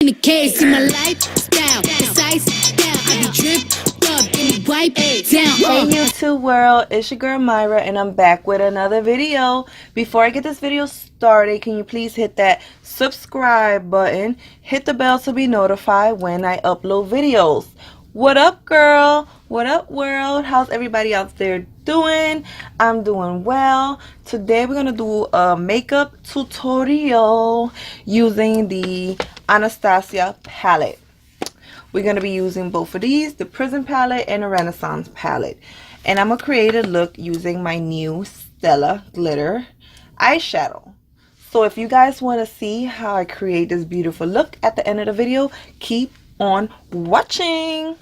in the case, see my lifestyle, precise style. I be dripped up, then wipe down. Hey YouTube world, it's your girl Myra and I'm back with another video. Before I get this video started, can you please hit that subscribe button, hit the bell to be notified when I upload videos. What up girl? What up world? How's everybody out there doing? I'm doing well. Today we're going to do a makeup tutorial using the Anastasia palette. We're going to be using both of these, the Prism palette and the Renaissance palette. And I'm going to create a look using my new Stella glitter eyeshadow. So if you guys want to see how I create this beautiful look at the end of the video, keep on watching.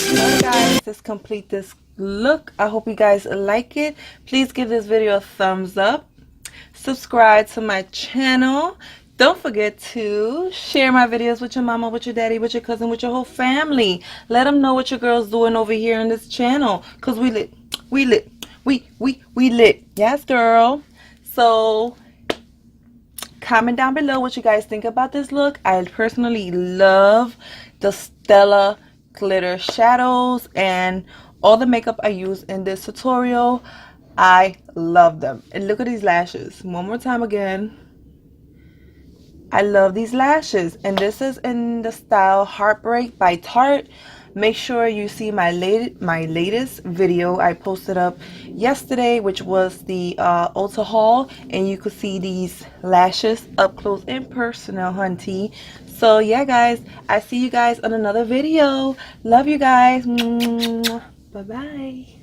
Alright guys, let's complete this look. I hope you guys like it. Please give this video a thumbs up. Subscribe to my channel. Don't forget to share my videos with your mama, with your daddy, with your cousin, with your whole family. Let them know what your girl's doing over here in this channel. Because we lit. We lit. We lit. Yes, girl. So comment down below what you guys think about this look. I personally love the Stella glitter shadows and all the makeup I use in this tutorial. I love them. And look at these lashes. One more time again. I love these lashes. And this is in the style Heartbreak by Tarte. Make sure you see my latest video I posted up yesterday, which was the Ulta haul, and you could see these lashes up close and personal, hunty. So yeah guys, I see you guys on another video. Love you guys. Bye bye.